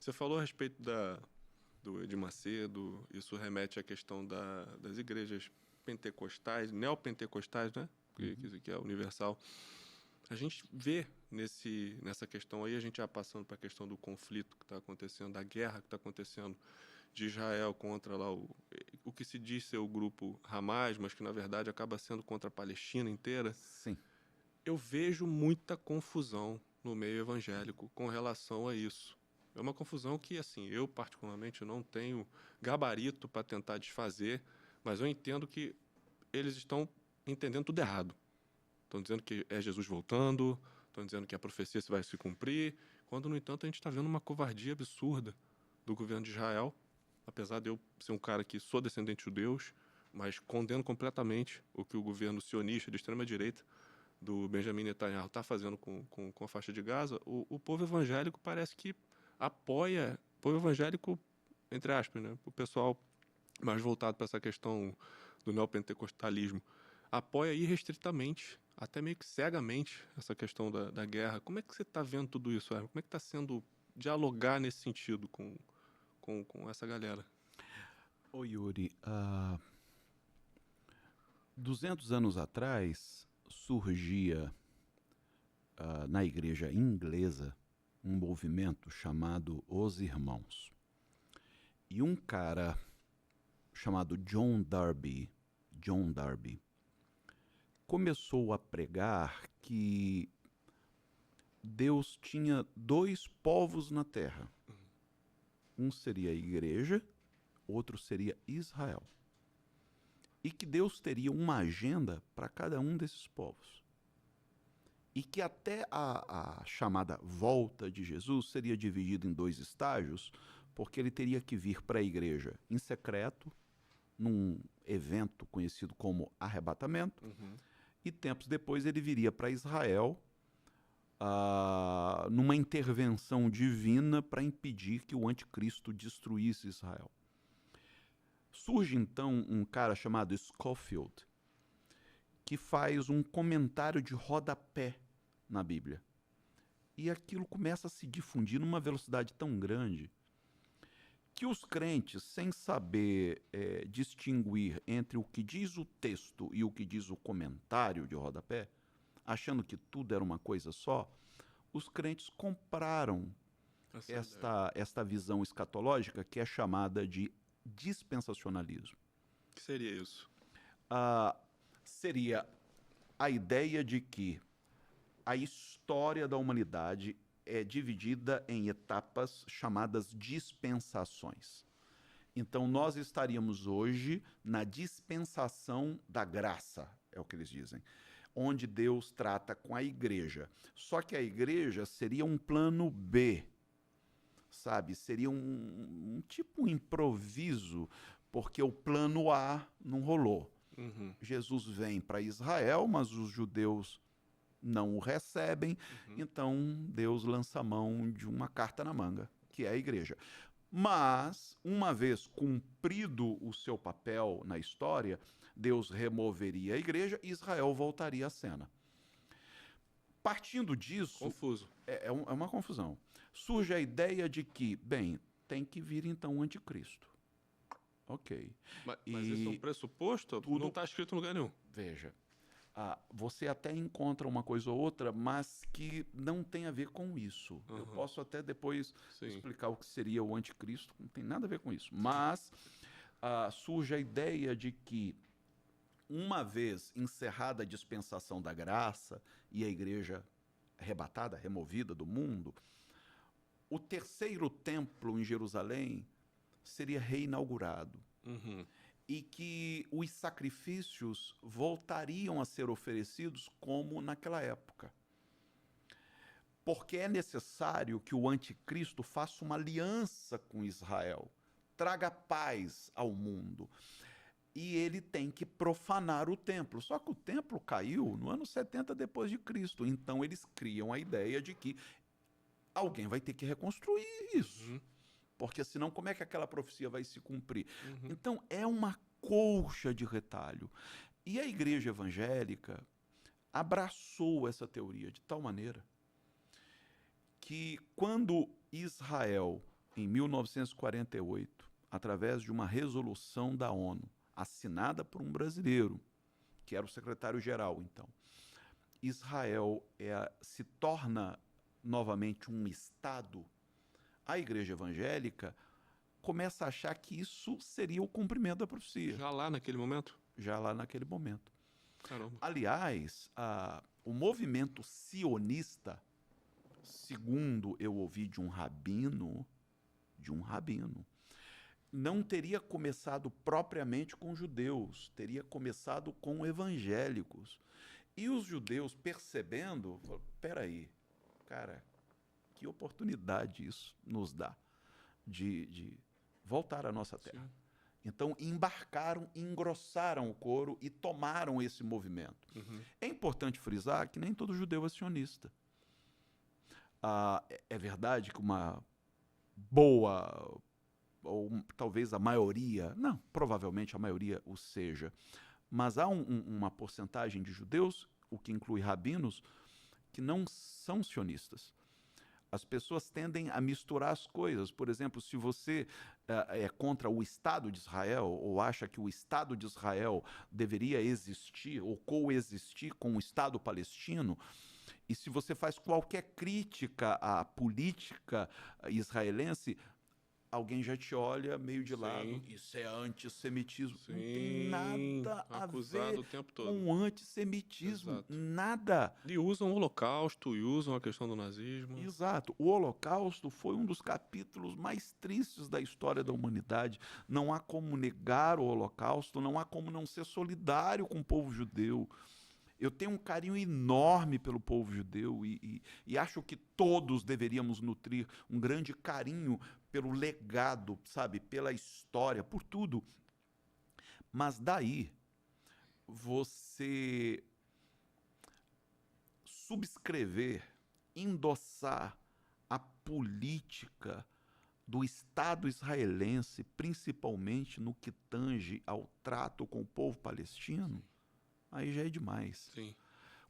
Você falou a respeito do Edir Macedo, isso remete à questão das igrejas pentecostais, neopentecostais, né? Que é universal. A gente vê nessa questão aí, a gente já passando para a questão do conflito que está acontecendo, da guerra que está acontecendo de Israel contra lá o que se diz ser o grupo Hamas, mas que na verdade acaba sendo contra a Palestina inteira. Sim. Eu vejo muita confusão no meio evangélico com relação a isso. É uma confusão que, assim, eu particularmente não tenho gabarito para tentar desfazer, mas eu entendo que eles estão entendendo tudo errado. Estão dizendo que é Jesus voltando, estão dizendo que a profecia vai se cumprir, quando, no entanto, a gente está vendo uma covardia absurda do governo de Israel, apesar de eu ser um cara que sou descendente de judeus, mas condeno completamente o que o governo sionista de extrema-direita do Benjamin Netanyahu está fazendo com a faixa de Gaza. O povo evangélico parece que apoia, o povo evangélico, entre aspas, né, o pessoal mais voltado para essa questão do neopentecostalismo, apoia irrestritamente, até meio que cegamente, essa questão da guerra. Como é que você está vendo tudo isso, Herman? Como é que está sendo dialogar nesse sentido com essa galera? Ô Yuri, 200 anos atrás surgia na igreja inglesa um movimento chamado Os Irmãos. E um cara chamado John Darby, começou a pregar que Deus tinha dois povos na terra. Um seria a igreja, outro seria Israel. E que Deus teria uma agenda para cada um desses povos. E que até a chamada volta de Jesus seria dividida em 2 estágios, porque ele teria que vir para a igreja em secreto, num evento conhecido como arrebatamento, e tempos depois ele viria para Israel numa intervenção divina para impedir que o anticristo destruísse Israel. Surge então um cara chamado Scofield, que faz um comentário de rodapé na Bíblia. E aquilo começa a se difundir numa velocidade tão grande que os crentes, sem saber distinguir entre o que diz o texto e o que diz o comentário de rodapé, achando que tudo era uma coisa só, os crentes compraram esta visão escatológica que é chamada de dispensacionalismo. O que seria isso? Seria a ideia de que a história da humanidade é dividida em etapas chamadas dispensações. Então, nós estaríamos hoje na dispensação da graça, é o que eles dizem, onde Deus trata com a igreja. Só que a igreja seria um plano B, sabe? Seria um tipo de improviso, porque o plano A não rolou. Jesus vem para Israel, mas os judeus não o recebem, então Deus lança a mão de uma carta na manga, que é a igreja. Mas, uma vez cumprido o seu papel na história, Deus removeria a igreja e Israel voltaria à cena. Partindo disso... Confuso. É uma confusão. Surge a ideia de que, bem, tem que vir então o anticristo. Ok. Mas isso é um pressuposto? Não está escrito em lugar nenhum. Veja, você até encontra uma coisa ou outra, mas que não tem a ver com isso. Eu posso até depois explicar o que seria o anticristo, não tem nada a ver com isso. Mas surge a ideia de que, uma vez encerrada a dispensação da graça e a igreja arrebatada, removida do mundo, o terceiro templo em Jerusalém seria reinaugurado. E que os sacrifícios voltariam a ser oferecidos como naquela época. Porque é necessário que o anticristo faça uma aliança com Israel, traga paz ao mundo. E ele tem que profanar o templo. Só que o templo caiu no ano 70 depois de Cristo. Então eles criam a ideia de que alguém vai ter que reconstruir isso. Porque senão como é que aquela profecia vai se cumprir? Então é uma colcha de retalho. E a igreja evangélica abraçou essa teoria de tal maneira que quando Israel em 1948, através de uma resolução da ONU, assinada por um brasileiro, que era o secretário-geral, então, Israel se torna novamente um Estado, a Igreja Evangélica começa a achar que isso seria o cumprimento da profecia. Já lá naquele momento? Já lá naquele momento. Caramba. Aliás, o movimento sionista, segundo eu ouvi de um rabino, não teria começado propriamente com judeus, teria começado com evangélicos. E os judeus, percebendo, falaram, peraí, cara, que oportunidade isso nos dá de voltar à nossa terra. Sim. Então, embarcaram, engrossaram o coro e tomaram esse movimento. Uhum. É importante frisar que nem todo judeu é sionista. É verdade que uma boa, ou talvez a maioria, não, provavelmente a maioria o seja, mas há uma porcentagem de judeus, o que inclui rabinos, que não são sionistas. As pessoas tendem a misturar as coisas. Por exemplo, se você é contra o Estado de Israel ou acha que o Estado de Israel deveria existir ou coexistir com o Estado palestino, e se você faz qualquer crítica à política israelense, alguém já te olha meio de lado. Isso é antissemitismo. Sim, não tem nada a ver o tempo todo. com antissemitismo. Exato. Nada. E usam o Holocausto, e usam a questão do nazismo. Exato. O Holocausto foi um dos capítulos mais tristes da história da humanidade. Não há como negar o Holocausto, não há como não ser solidário com o povo judeu. Eu tenho um carinho enorme pelo povo judeu e acho que todos deveríamos nutrir um grande carinho pelo legado, sabe, pela história, por tudo. Mas daí você subscrever, endossar a política do Estado israelense, principalmente no que tange ao trato com o povo palestino, aí já é demais. Sim.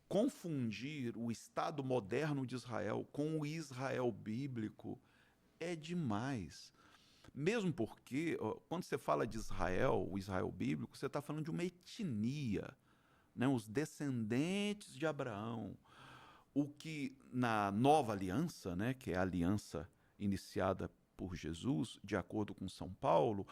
Confundir o Estado moderno de Israel com o Israel bíblico é demais. Mesmo porque, quando você fala de Israel, o Israel bíblico, você está falando de uma etnia, né? Os descendentes de Abraão. O que na nova aliança, né, que é a aliança iniciada por Jesus, de acordo com São Paulo,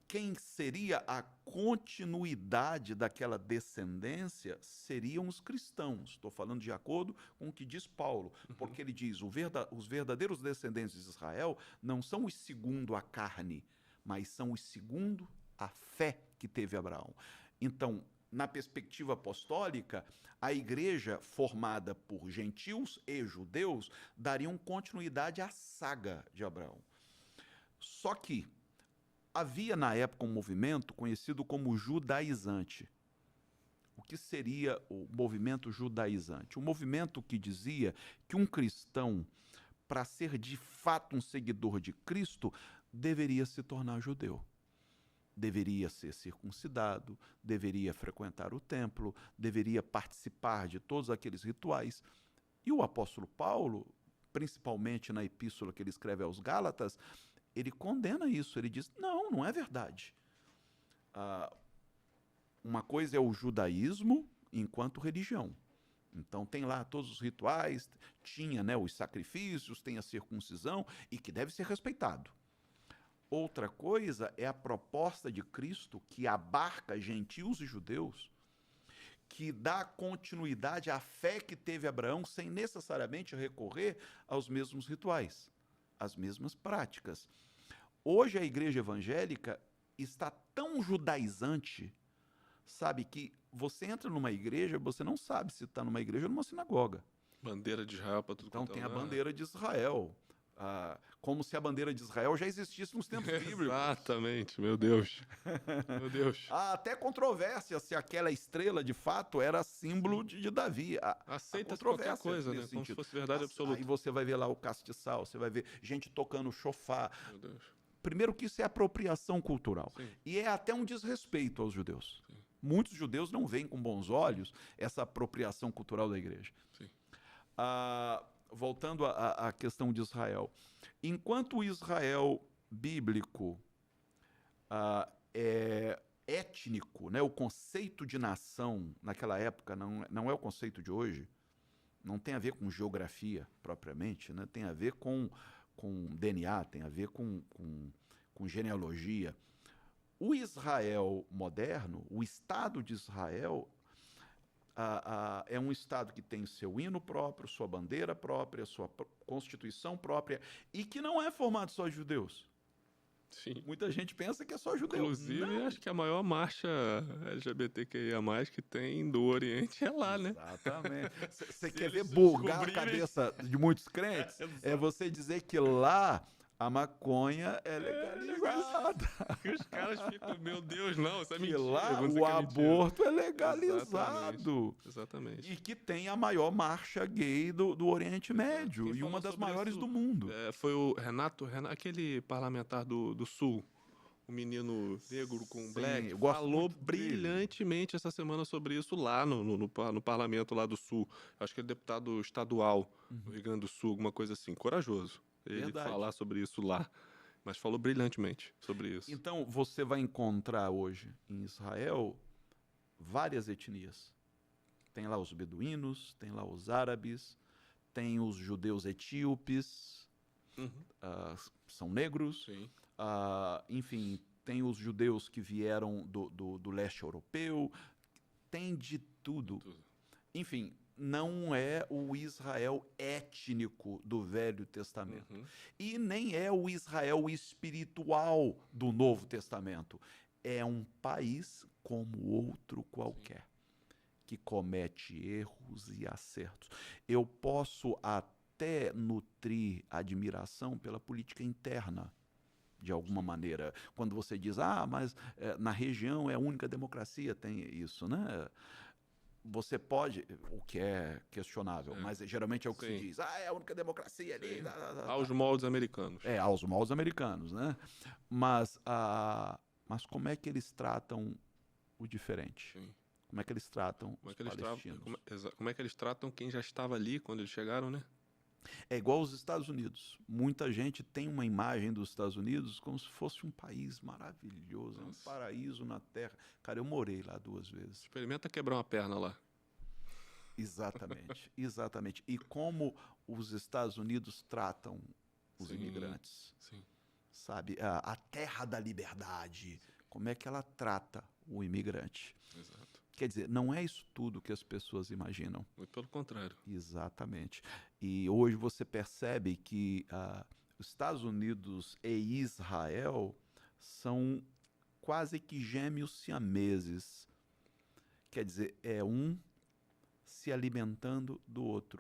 quem seria a continuidade daquela descendência seriam os cristãos. Estou falando de acordo com o que diz Paulo, porque ele diz, os verdadeiros descendentes de Israel não são os segundo a carne, mas são os segundo a fé que teve Abraão. Então, na perspectiva apostólica, a igreja formada por gentios e judeus dariam continuidade à saga de Abraão. Só que havia, na época, um movimento conhecido como judaizante. O que seria o movimento judaizante? Um movimento que dizia que um cristão, para ser de fato um seguidor de Cristo, deveria se tornar judeu. Deveria ser circuncidado, deveria frequentar o templo, deveria participar de todos aqueles rituais. E o apóstolo Paulo, principalmente na epístola que ele escreve aos Gálatas, ele condena isso, ele diz, não é verdade. Uma coisa é o judaísmo enquanto religião. Então tem lá todos os rituais, tinha, né, os sacrifícios, tem a circuncisão, e que deve ser respeitado. Outra coisa é a proposta de Cristo, que abarca gentios e judeus, que dá continuidade à fé que teve Abraão, sem necessariamente recorrer aos mesmos rituais, às mesmas práticas. Hoje a igreja evangélica está tão judaizante, sabe, que você entra numa igreja, você não sabe se está numa igreja ou numa sinagoga. Bandeira de Israel para tudo. Então tem a bandeira de Israel. Como se a bandeira de Israel já existisse nos tempos bíblicos. Exatamente, meu Deus. Meu Deus. Há até controvérsia se aquela estrela, de fato, era símbolo de Davi. Aceita qualquer coisa, né? Como se fosse verdade absoluta. Aí você vai ver lá o castiçal, você vai ver gente tocando chofar. Meu Deus. Primeiro que isso é apropriação cultural. Sim. E é até um desrespeito aos judeus. Sim. Muitos judeus não veem com bons olhos essa apropriação cultural da igreja. Sim. voltando à questão de Israel. Enquanto o Israel bíblico é étnico, né? O conceito de nação naquela época não é o conceito de hoje, não tem a ver com geografia propriamente, né? Tem a ver com DNA, tem a ver com genealogia. O Israel moderno, o Estado de Israel, é um Estado que tem seu hino próprio, sua bandeira própria, sua constituição própria, e que não é formado só de judeus. Sim. Muita gente pensa que é só judeu. Inclusive, acho que a maior marcha LGBTQIA+, que tem do Oriente é lá, né? Exatamente. Você quer ver bugar a cabeça de muitos crentes? É você dizer que lá a maconha é legalizada. E os caras ficam, meu Deus, não, isso é mentira. Que lá o aborto é legalizado. Exatamente. E que tem a maior marcha gay do Oriente Médio e uma das maiores do mundo. Foi o Renato, aquele parlamentar do Sul, o menino negro com black, falou brilhantemente essa semana sobre isso lá no parlamento lá do Sul. Acho que ele é deputado estadual do Rio Grande do Sul, alguma coisa assim. Corajoso ele falar sobre isso lá. Mas falou brilhantemente sobre isso. Então, você vai encontrar hoje em Israel várias etnias. Tem lá os beduínos, tem lá os árabes, tem os judeus etíopes, são negros. Enfim, tem os judeus que vieram do leste europeu, tem de tudo. Enfim, não é o Israel étnico do Velho Testamento. E nem é o Israel espiritual do Novo Testamento. É um país como outro qualquer, que comete erros e acertos. Eu posso até nutrir admiração pela política interna, de alguma maneira. Quando você diz, mas na região é a única democracia, tem isso, né? Você pode, o que é questionável, mas geralmente é o que se diz. É a única democracia ali. Aos moldes americanos. Aos moldes americanos, né? Mas como é que eles tratam o diferente? Sim. Como é que eles tratam os palestinos? Como é que eles tratam quem já estava ali quando eles chegaram, né? É igual aos Estados Unidos. Muita gente tem uma imagem dos Estados Unidos como se fosse um país maravilhoso, um paraíso na Terra. Cara, eu morei lá 2 vezes. Experimenta quebrar uma perna lá. Exatamente, exatamente. E como os Estados Unidos tratam os imigrantes. Sim. Sabe, a terra da liberdade, como é que ela trata o imigrante. Exato. Quer dizer, não é isso tudo que as pessoas imaginam. Muito pelo contrário. Exatamente. E hoje você percebe que os Estados Unidos e Israel são quase que gêmeos siameses. Quer dizer, é um se alimentando do outro.